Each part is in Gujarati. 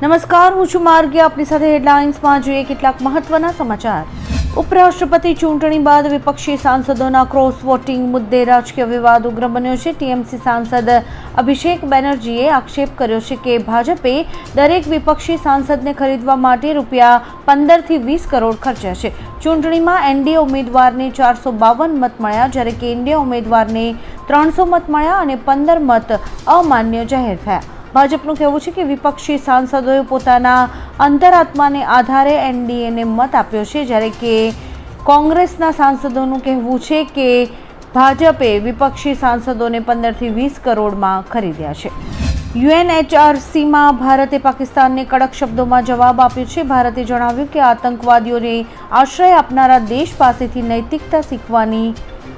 નમસ્કાર, હું છું માર્ગી. આપની સાથે હેડલાઇન્સમાં જોઈએ કેટલાક મહત્વના સમાચાર. ઉપરાષ્ટ્રપતિ ચૂંટણી બાદ વિપક્ષી સાંસદોના ક્રોસ વોટિંગ મુદ્દે રાજકીય વિવાદ ઉગ્ર બન્યો છે. ટીએમસી સાંસદ અભિષેક બેનર્જીએ આક્ષેપ કર્યો છે કે ભાજપે દરેક વિપક્ષી સાંસદને ખરીદવા માટે રૂપિયા 15 થી 20 કરોડ ખર્ચ્યા છે. ચૂંટણીમાં એનડીએ ઉમેદવારને 452 મત મળ્યા, જ્યારે કે ઇન્ડિયા ઉમેદવારને 300 મત મળ્યા અને 15 મત અમાન્ય જાહેર થયા. ભાજપનું કહેવું છે કે વિપક્ષી સાંસદોએ પોતાના અંતરાત્માને આધારે એનડીએને મત આપ્યો છે, જ્યારે કે કોંગ્રેસના સાંસદોનું કહેવું છે કે ભાજપે વિપક્ષી સાંસદોને 15 થી 20 કરોડમાં ખરીદ્યા છે. યુએનએચઆરસીમાં ભારતે પાકિસ્તાનને કડક શબ્દોમાં જવાબ આપ્યો છે. ભારતે જણાવ્યું કે આતંકવાદીઓને આશ્રય આપનારા દેશ પાસેથી નૈતિકતા શીખવાની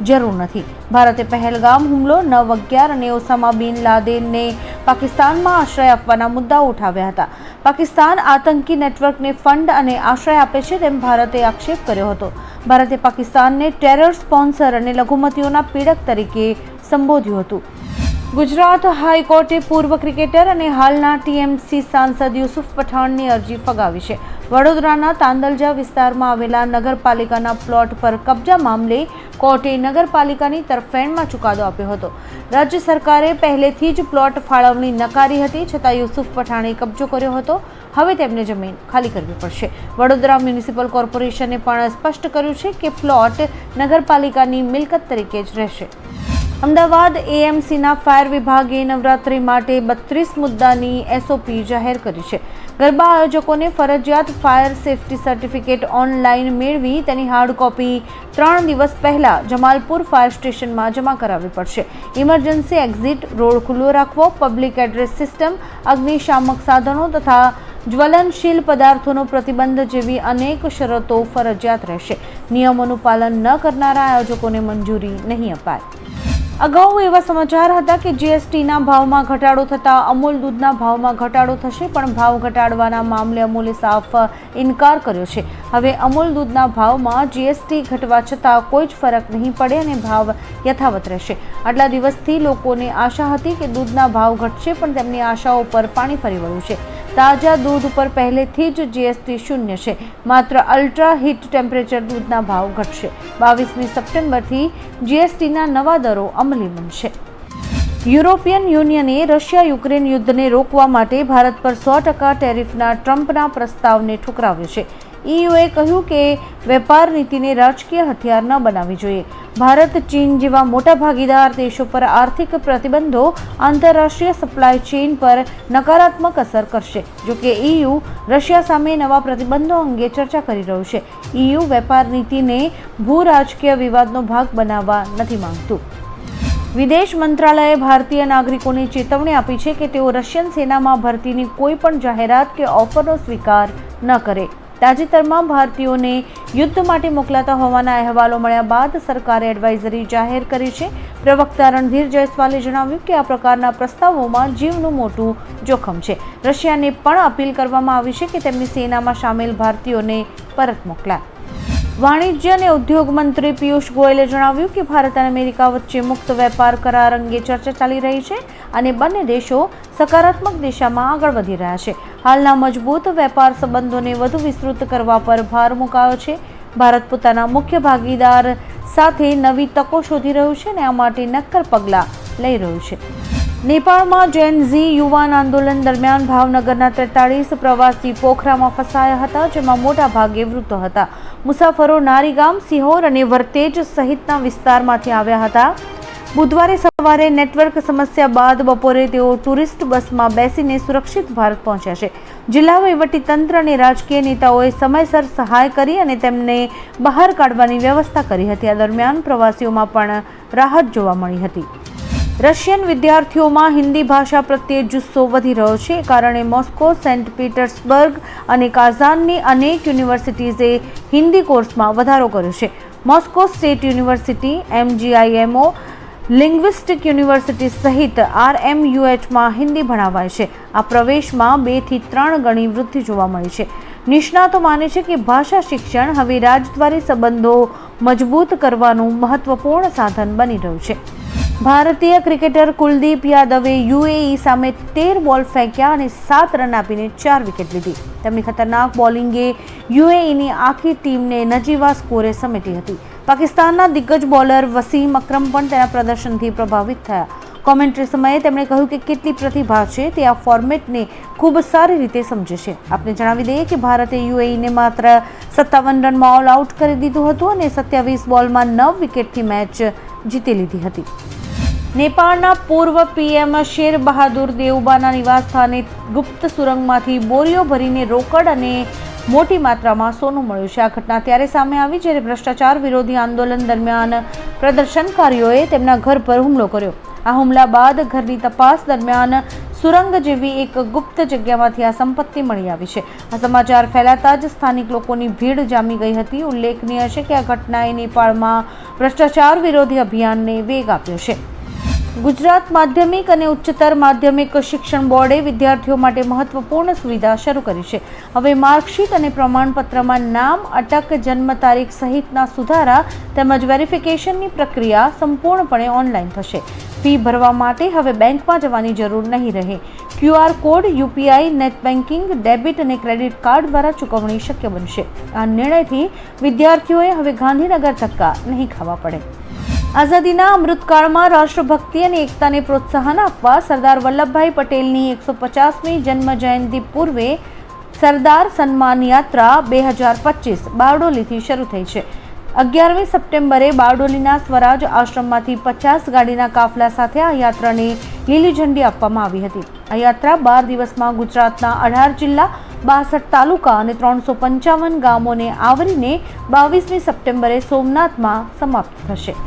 જરૂર નથી. ભારતે પહેલગામ હુમલો, 9/11 અને ઓસામા બિન લાદેનને પાકિસ્તાનમાં આશ્રય આપવાના મુદ્દાઓ ઉઠાવ્યા હતા. પાકિસ્તાન આતંકી નેટવર્કને ફંડ અને આશ્રય આપે છે તેમ ભારતે આક્ષેપ કર્યો હતો. ભારતે પાકિસ્તાનને ટેરર સ્પોન્સર અને લઘુમતીઓના પીડક તરીકે સંબોધ્યું હતું. ગુજરાત હાઈકોર્ટે પૂર્વ ક્રિકેટર અને હાલના ટીએમસી સાંસદ યુસુફ પઠાણની અરજી ફગાવી છે. વડોદરાના તાંદલજા વિસ્તારમાં આવેલા નગરપાલિકાના પ્લોટ પર કબજા મામલે કોર્ટે નગરપાલિકાની તરફેણમાં ચુકાદો આપ્યો હતો. રાજ્ય સરકારે પહેલેથી જ પ્લોટ ફાળવણી નકારી હતી, છતાં યુસુફ પઠાણે કબજો કર્યો હતો. હવે તેમને જમીન ખાલી કરવી પડશે. વડોદરા મ્યુનિસિપલ કોર્પોરેશને પણ સ્પષ્ટ કર્યું છે કે પ્લોટ નગરપાલિકાની મિલકત તરીકે જ રહેશે. અમદાવાદ એએમસીના ફાયર વિભાગે નવરાત્રી માટે 32 મુદ્દાની એસઓપી જાહેર કરી છે. ગરબા આયોજકોને ફરજિયાત ફાયર સેફટી સર્ટિફિકેટ ઓનલાઈન મેળવી તેની હાર્ડ કોપી 3 દિવસ પહેલા જમાલપુર ફાયર સ્ટેશનમાં જમા કરાવવી પડશે. ઇમરજન્સી એક્ઝિટ, રોડ ખુલ્લો રાખવો, પબ્લિક એડ્રેસ સિસ્ટમ, અગ્નિશામક સાધનો તથા જ્વલનશીલ પદાર્થોનો પ્રતિબંધ જેવી અનેક શરતો ફરજિયાત રહેશે. નિયમોનું પાલન ન કરનારા આયોજકોને મંજૂરી નહીં અપાય. અગાઉ એવા સમાચાર હતા કે જીએસટીના ભાવમાં ઘટાડો થતાં અમૂલ દૂધના ભાવમાં ઘટાડો થશે, પણ ભાવ ઘટાડવાના મામલે અમૂલે સાફ ઇનકાર કર્યો છે. હવે અમૂલ દૂધના ભાવમાં જીએસટી ઘટવા છતાં કોઈ જ ફરક નહીં પડે અને ભાવ યથાવત રહેશે. આટલા દિવસથી લોકોને આશા હતી કે દૂધના ભાવ ઘટશે, પણ તેમની આશાઓ પર પાણી ફરી વળ્યું છે. તાજા દૂધ ઉપર પહેલેથી જ જીએસટી શૂન્ય છે. માત્ર અલ્ટ્રા હીટ ટેમ્પરેચર દૂધના ભાવ ઘટશે. 22મી સપ્ટેમ્બરથી જીએસટીના નવા દરો અમલી બનશે. યુરોપિયન યુનિયને રશિયા યુક્રેન યુદ્ધને રોકવા માટે ભારત પર 100% ટેરિફના ટ્રમ્પના પ્રસ્તાવને ઠુકરાવ્યો છે. ઈયુએ કહ્યું કે વેપાર નીતિને રાજકીય હથિયાર ન બનાવવી જોઈએ. ભારત, ચીન જેવા મોટા ભાગીદાર દેશો પર આર્થિક પ્રતિબંધો આંતરરાષ્ટ્રીય સપ્લાય ચેઇન પર નકારાત્મક અસર કરશે. જોકે ઈયુ રશિયા સામે નવા પ્રતિબંધો અંગે ચર્ચા કરી રહ્યું છે. ઈયુ વેપાર નીતિને ભૂ રાજકીય વિવાદનો ભાગ બનાવવા નથી માંગતું. વિદેશ મંત્રાલયે ભારતીય નાગરિકોને ચેતવણી આપી છે કે તેઓ રશિયન સેનામાં ભરતીની કોઈ પણ જાહેરાત કે ઓફરનો સ્વીકાર ન કરે. તાજેતરમાં ભારતીયોને યુદ્ધ માટે મોકલાતા હોવાના અહેવાલો મળ્યા બાદ સરકારે એડવાઇઝરી જાહેર કરી છે. પ્રવક્તા રણધીર જયસ્વાલે જણાવ્યું કે આ પ્રકારના પ્રસ્તાવોમાં જીવનું મોટું જોખમ છે. રશિયાને પણ અપીલ કરવામાં આવી છે કે તેમની સેનામાં સામેલ ભારતીયોને પરત મોકલાય. વાણિજ્ય અને ઉદ્યોગ મંત્રી પિયુષ ગોયલે જણાવ્યું કે ભારત અને અમેરિકા વચ્ચે મુક્ત વેપાર કરાર અંગે ચર્ચા ચાલી રહી છે અને બંને દેશો સકારાત્મક દિશામાં આગળ વધી રહ્યા છે. હાલના મજબૂત વેપાર સંબંધોને વધુ વિસ્તૃત કરવા પર ભાર મુકાયો છે. ભારત પોતાના મુખ્ય ભાગીદાર સાથે નવી તકો શોધી રહ્યું છે અને આ માટે નક્કર પગલાં લઈ રહ્યું છે. નેપાળમાં જેન ઝી યુવાન આંદોલન દરમિયાન ભાવનગરના 43 પ્રવાસી પોખરામાં ફસાયા હતા, જેમાં મોટા ભાગે વૃદ્ધો હતા. મુસાફરો નારીગામ, સિહોર અને વર્તેજ સહિતના વિસ્તારમાંથી આવ્યા હતા. બુધવારે સવારે નેટવર્ક સમસ્યા બાદ બપોરે તેઓ ટુરિસ્ટ બસમાં બેસીને સુરક્ષિત ભારત પહોંચ્યા છે. જિલ્લા વહીવટીતંત્ર અને રાજકીય નેતાઓએ સમયસર સહાય કરી અને તેમને બહાર કાઢવાની વ્યવસ્થા કરી હતી. આ દરમિયાન પ્રવાસીઓમાં પણ રાહત જોવા મળી હતી. રશિયન વિદ્યાર્થીઓમાં હિન્દી ભાષા પ્રત્યે જુસ્સો વધી રહ્યો છે. કારણે મોસ્કો, સેન્ટ પીટર્સબર્ગ અને કાઝાનની અનેક યુનિવર્સિટીઝે હિન્દી કોર્સમાં વધારો કર્યો છે. Moscow state university, MGIMO, linguistic university સહિત RMUHમાં હિન્દી ભણાવાય છે. આ પ્રવેશમાં 2 થી 3 ગણી વૃદ્ધિ જોવા મળી છે. નિષ્ણાતો માને છે કે ભાષા શિક્ષણ હવે રાજદ્વારી સંબંધો મજબૂત કરવાનું મહત્વપૂર્ણ સાધન બની રહ્યું છે. ભારતીય ક્રિકેટર કુલદીપ યાદવે યુએઈ સામે 13 બોલ ફેંક્યા અને 7 રન આપીને 4 વિકેટ લીધી. તેમની ખતરનાક બોલિંગે યુએઈની આખી ટીમને નજીવા સ્કોરે સમેટી હતી. પાકિસ્તાનના દિગ્ગજ બોલર વસીમ અકરમ પણ તેના પ્રદર્શનથી પ્રભાવિત થયા. કોમેન્ટ્રી સમયે તેમણે કહ્યું કે કેટલી પ્રતિભા છે તે આ ફોર્મેટને ખૂબ સારી રીતે સમજે છે. આપને જણાવી દઈએ કે ભારતે યુએઈને માત્ર 57 રનમાં ઓલ આઉટ કરી દીધું હતું અને 27 બોલમાં 9 વિકેટથી મેચ જીતી લીધી હતી. નેપાળના પૂર્વ પીએમ શેર બહાદુર દેવબાના નિવાસસ્થાને ગુપ્ત સુરંગમાંથી બોરીઓ ભરીને રોકડ અને મોટી માત્રામાં સોનું મળ્યું છે. આ ઘટના ત્યારે સામે આવી જ્યારે ભ્રષ્ટાચાર વિરોધી આંદોલન દરમિયાન પ્રદર્શનકારીઓએ તેમના ઘર પર હુમલો કર્યો. આ હુમલા બાદ ઘરની તપાસ દરમિયાન સુરંગ જેવી એક ગુપ્ત જગ્યામાંથી આ સંપત્તિ મળી આવી છે. આ સમાચાર ફેલાતા જ સ્થાનિક લોકોની ભીડ જામી ગઈ હતી. ઉલ્લેખનીય છે કે આ ઘટનાએ નેપાળમાં ભ્રષ્ટાચાર વિરોધી અભિયાનને વેગ આપ્યો છે. ગુજરાત માધ્યમિક અને ઉચ્ચતર માધ્યમિક શિક્ષણ બોર્ડે વિદ્યાર્થીઓ માટે મહત્વપૂર્ણ સુવિધા શરૂ કરી છે. હવે માર્કશીટ અને પ્રમાણપત્રમાં નામ, અટક, જન્મ તારીખ સહિતના સુધારા તેમજ વેરિફિકેશનની પ્રક્રિયા સંપૂર્ણપણે ઓનલાઈન થશે. ફી ભરવા માટે હવે બેંકમાં જવાની જરૂર નહીં રહે. QR code, UPI, net banking, debit અને ક્રેડિટ કાર્ડ દ્વારા ચૂકવણી શક્ય બનશે. આ નિર્ણયથી વિદ્યાર્થીઓએ હવે ગાંધીનગર ધક્કા નહીં ખાવા પડે. આઝાદીના અમૃતકાળમાં રાષ્ટ્રભક્તિ અને એકતાને પ્રોત્સાહન આપવા સરદાર વલ્લભભાઈ પટેલની 150મી જન્મ જયંતિ પૂર્વે સરદાર સન્માન યાત્રા 2025 બારડોલીથી શરૂ થઈ છે. 11મી સપ્ટેમ્બરે બારડોલીના સ્વરાજ આશ્રમમાંથી 50 ગાડીના કાફલા સાથે આ યાત્રાને લીલી ઝંડી આપવામાં આવી હતી. આ યાત્રા 12 દિવસમાં ગુજરાતના 18 જિલ્લા, 62 તાલુકા અને 355 ગામોને આવરીને 22મી સપ્ટેમ્બરે સોમનાથમાં સમાપ્ત થશે.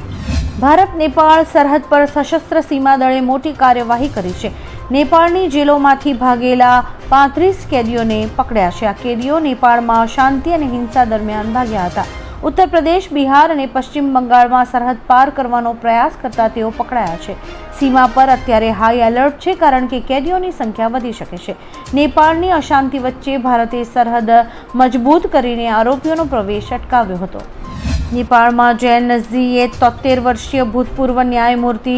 ભારત નેપાળ સરહદ પર સશસ્ત્ર સીમા દળે મોટી કાર્યવાહી કરી છે. નેપાળની જેલોમાંથી ભાગેલા 35 કેદીઓને પકડ્યા છે. આ કેદીઓ નેપાળમાં શાંતિ અને હિંસા દરમિયાન ભાગ્યા હતા. ઉત્તર પ્રદેશ, બિહાર અને પશ્ચિમ બંગાળમાં સરહદ પાર કરવાનો પ્રયાસ કરતા તેઓ પકડાયા છે. સીમા પર અત્યારે હાઈ એલર્ટ છે કારણ કે કેદીઓની સંખ્યા વધી શકે છે. નેપાળની અશાંતિ વચ્ચે ભારતે સરહદ મજબૂત કરીને આરોપીઓનો પ્રવેશ અટકાવ્યો હતો. નેપાળમાં જૈન નઝીએ 73 વર્ષીય ભૂતપૂર્વ ન્યાયમૂર્તિ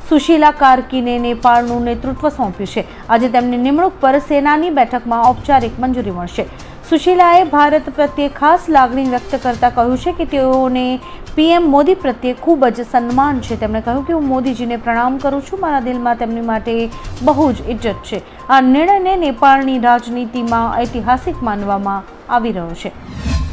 સુશીલા કાર્કીને નેપાળનું નેતૃત્વ સોંપ્યું છે. આજે તેમની નિમણૂક પર સેનાની બેઠકમાં ઔપચારિક મંજૂરી મળશે. સુશીલાએ ભારત પ્રત્યે ખાસ લાગણી વ્યક્ત કરતા કહ્યું છે કે તેઓને પીએમ મોદી પ્રત્યે ખૂબ જ સન્માન છે. તેમણે કહ્યું કે હું મોદીજીને પ્રણામ કરું છું. મારા દિલમાં તેમની માટે બહુ જ ઇજ્જત છે. આ નિર્ણયને નેપાળની રાજનીતિમાં ઐતિહાસિક માનવામાં આવી રહ્યો છે.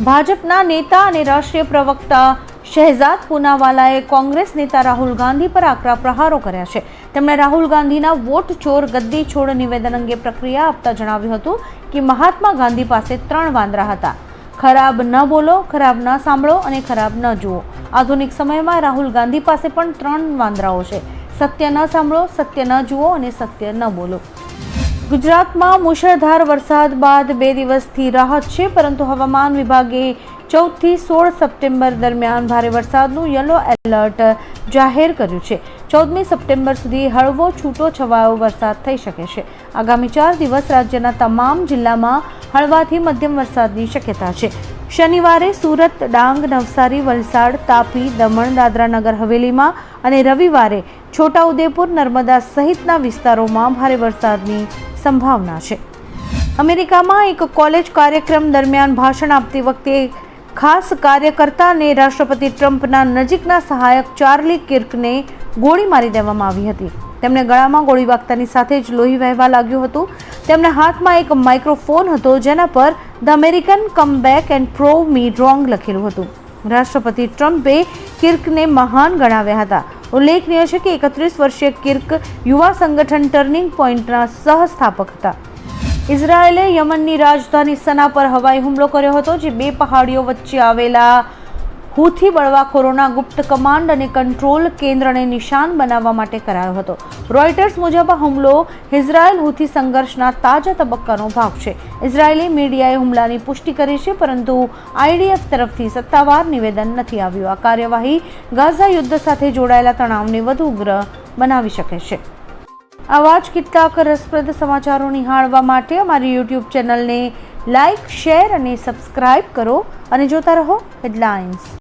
ભાજપના નેતા અને રાષ્ટ્રીય પ્રવક્તા શહેજાદ પૂનાવાલાએ કોંગ્રેસ નેતા રાહુલ ગાંધી પર આકરા પ્રહારો કર્યા છે. તેમણે રાહુલ ગાંધીના વોટ ચોર ગદ્દી છોડ નિવેદન અંગે પ્રક્રિયા આપતા જણાવ્યું હતું કે મહાત્મા ગાંધી પાસે 3 વાંદરા હતા: ખરાબ ન બોલો, ખરાબ ન સાંભળો અને ખરાબ ન જુઓ. આધુનિક સમયમાં રાહુલ ગાંધી પાસે પણ 3 વાંદરાઓ છે: સત્ય ન સાંભળો, સત્ય ન જુઓ અને સત્ય ન બોલો. ગુજરાતમાં મુશળધાર વરસાદ બાદ 2 દિવસથી રાહત છે, પરંતુ હવામાન વિભાગે 14 થી 16 સપ્ટેમ્બર દરમિયાન ભારે વરસાદનું યલો એલર્ટ જાહેર કર્યું છે. 14મી સપ્ટેમ્બર સુધી હળવો છૂટો છવાયો વરસાદ થઈ શકે છે. આગામી 4 દિવસ રાજ્યના તમામ જિલ્લામાં હળવાથી મધ્યમ વરસાદની શક્યતા છે. શનિવારે સુરત, ડાંગ, નવસારી, વલસાડ, તાપી, દમણ, દાદરા નગર હવેલીમાં અને રવિવારે છોટાઉદેપુર, નર્મદા સહિતના વિસ્તારોમાં ભારે વરસાદની સંભાવના છે. અમેરિકામાં એક કોલેજ કાર્યક્રમ દરમિયાન ભાષણ આપતી વખતે ખાસ કાર્યકર્તાને રાષ્ટ્રપતિ ટ્રમ્પના નજીકના સહાયક ચાર્લી કિર્કને ગોળી મારી દેવામાં આવી હતી. તેમને ગળામાં ગોળી વાગતાની સાથે જ લોહી વહેવા લાગ્યું હતું. તેમના હાથમાં એક માઇક્રોફોન હતો જેના પર the American come back and prove me wrong લખેલું હતું. રાષ્ટ્રપતિ ટ્રમ્પે કિર્કને મહાન ગણાવ્યા હતા. ઉલ્લેખનીય છે કે 31 વર્ષીય કિર્ક યુવા સંગઠન ટર્નિંગ પોઈન્ટના સહસ્થાપક હતા. ઇઝરાયેલે યમનની રાજધાની સના પર હવાઈ હુમલો કર્યો હતો, જે 2 પહાડીઓ વચ્ચે આવેલા હુથી બળવાખોરોના ગુપ્ત કમાન્ડ અને કંટ્રોલ કેન્દ્રને નિશાન બનાવવા માટે કરાયો હતો. રોયટર્સ મુજબ આ હુમલો ઇઝરાયેલ હુથી સંઘર્ષના તાજા તબક્કાનો ભાગ છે. ઇઝરાયેલી મીડિયાએ હુમલાની પુષ્ટિ કરી છે, પરંતુ IDF તરફથી સત્તાવાર નિવેદન નથી આવ્યું. આ કાર્યવાહી ગાઝા યુદ્ધ સાથે જોડાયેલા તણાવને વધુ ઉગ્ર બનાવી શકે છે. આવા જ કેટલાક રસપ્રદ સમાચારો નિહાળવા માટે અમારી YouTube ચેનલને લાઇક, શેર અને સબસ્ક્રાઇબ કરો અને જોતા રહો હેડલાઇન્સ.